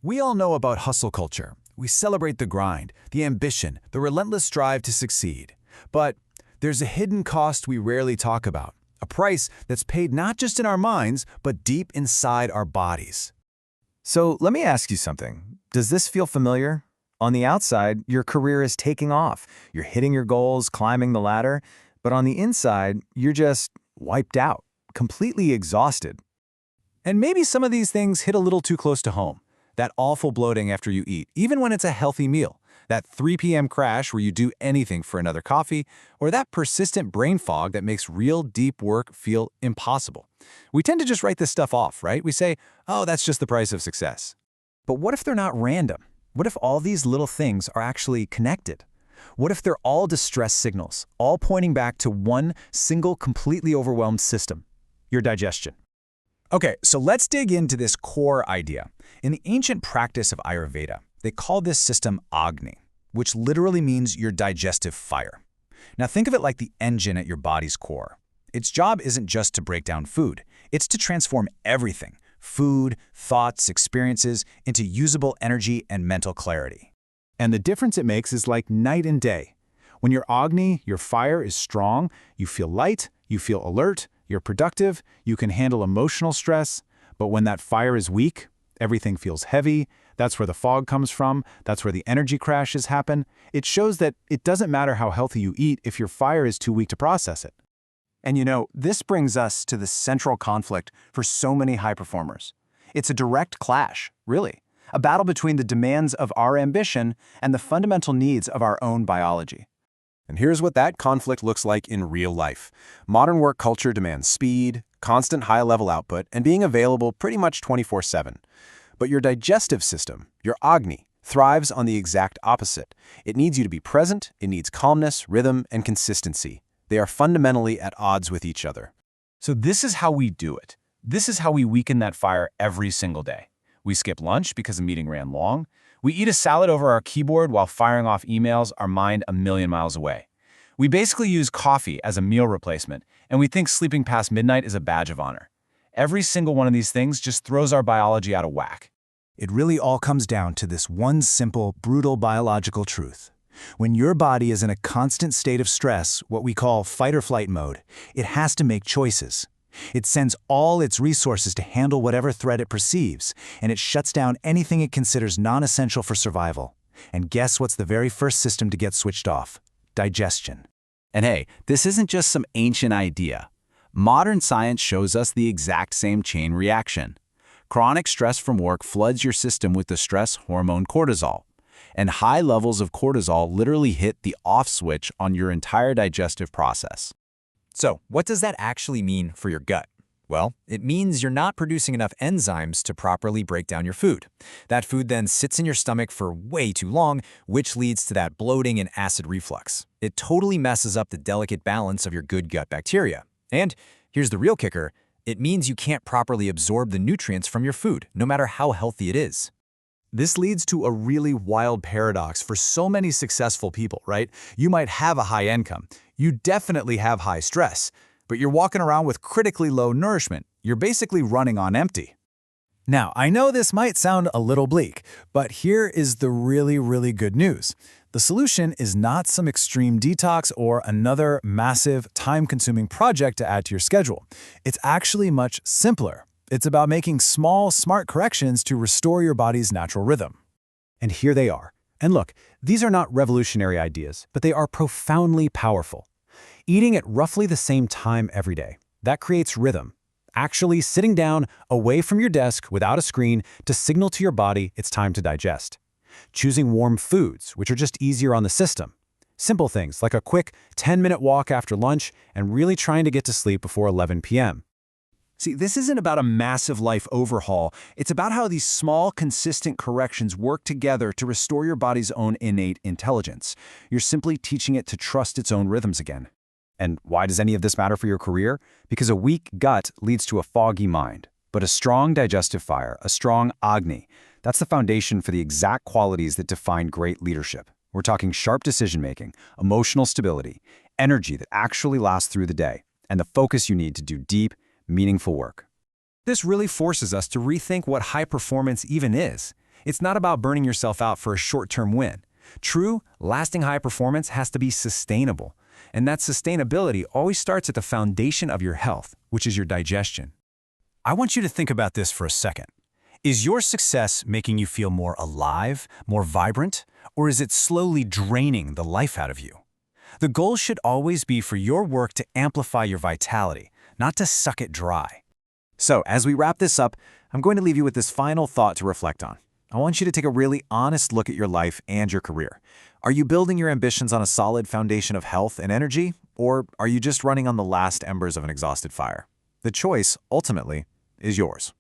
We all know about hustle culture. We celebrate the grind, the ambition, the relentless drive to succeed. But there's a hidden cost we rarely talk about, a price that's paid not just in our minds, but deep inside our bodies. So let me ask you something. Does this feel familiar? On the outside, your career is taking off. You're hitting your goals, climbing the ladder. But on the inside, you're just wiped out, completely exhausted. And maybe some of these things hit a little too close to home. That awful bloating after you eat, even when it's a healthy meal. That 3 p.m. crash where you do anything for another coffee, or that persistent brain fog that makes real deep work feel impossible. We tend to just write this stuff off, right? We say, oh, that's just the price of success. But what if they're not random? What if all these little things are actually connected? What if they're all distress signals, all pointing back to one single completely overwhelmed system, your digestion? Okay, so let's dig into this core idea. In the ancient practice of Ayurveda, they call this system Agni, which literally means your digestive fire. Now think of it like the engine at your body's core. Its job isn't just to break down food, it's to transform everything, food, thoughts, experiences, into usable energy and mental clarity. And the difference it makes is like night and day. When your Agni, your fire, is strong, you feel light, you feel alert, you're productive, you can handle emotional stress. But when that fire is weak, everything feels heavy. That's where the fog comes from. That's where the energy crashes happen. It shows that it doesn't matter how healthy you eat if your fire is too weak to process it. And you know, this brings us to the central conflict for so many high performers. It's a direct clash, really. A battle between the demands of our ambition and the fundamental needs of our own biology. And here's what that conflict looks like in real life. Modern work culture demands speed, constant high-level output, and being available pretty much 24/7. But your digestive system, your Agni, thrives on the exact opposite. It needs you to be present, it needs calmness, rhythm, and consistency. They are fundamentally at odds with each other. So this is how we do it. This is how we weaken that fire every single day. We skip lunch because a meeting ran long. We eat a salad over our keyboard while firing off emails, our mind a million miles away. We basically use coffee as a meal replacement, and we think sleeping past midnight is a badge of honor. Every single one of these things just throws our biology out of whack. It really all comes down to this one simple, brutal biological truth. When your body is in a constant state of stress, what we call fight or flight mode, it has to make choices. It sends all its resources to handle whatever threat it perceives, and it shuts down anything it considers non-essential for survival. And guess what's the very first system to get switched off? Digestion. And hey, this isn't just some ancient idea. Modern science shows us the exact same chain reaction. Chronic stress from work floods your system with the stress hormone cortisol. And high levels of cortisol literally hit the off switch on your entire digestive process. So, what does that actually mean for your gut? Well, it means you're not producing enough enzymes to properly break down your food. That food then sits in your stomach for way too long, which leads to that bloating and acid reflux. It totally messes up the delicate balance of your good gut bacteria. And here's the real kicker, it means you can't properly absorb the nutrients from your food, no matter how healthy it is. This leads to a really wild paradox for so many successful people, right? You might have a high income. You definitely have high stress, but you're walking around with critically low nourishment. You're basically running on empty. Now, I know this might sound a little bleak, but here is the really good news. The solution is not some extreme detox or another massive, time-consuming project to add to your schedule. It's actually much simpler. It's about making small, smart corrections to restore your body's natural rhythm. And here they are. And look, these are not revolutionary ideas, but they are profoundly powerful. Eating at roughly the same time every day. That creates rhythm. Actually sitting down, away from your desk, without a screen, to signal to your body it's time to digest. Choosing warm foods, which are just easier on the system. Simple things like a quick 10-minute walk after lunch and really trying to get to sleep before 11 p.m. See, this isn't about a massive life overhaul. It's about how these small, consistent corrections work together to restore your body's own innate intelligence. You're simply teaching it to trust its own rhythms again. And why does any of this matter for your career? Because a weak gut leads to a foggy mind. But a strong digestive fire, a strong Agni, that's the foundation for the exact qualities that define great leadership. We're talking sharp decision-making, emotional stability, energy that actually lasts through the day, and the focus you need to do deep, meaningful work. This really forces us to rethink what high performance even is. It's not about burning yourself out for a short-term win. True, lasting high performance has to be sustainable. And that sustainability always starts at the foundation of your health, which is your digestion. I want you to think about this for a second. Is your success making you feel more alive, more vibrant, or is it slowly draining the life out of you? The goal should always be for your work to amplify your vitality, not to suck it dry. So, as we wrap this up, I'm going to leave you with this final thought to reflect on. I want you to take a really honest look at your life and your career. Are you building your ambitions on a solid foundation of health and energy, or are you just running on the last embers of an exhausted fire? The choice, ultimately, is yours.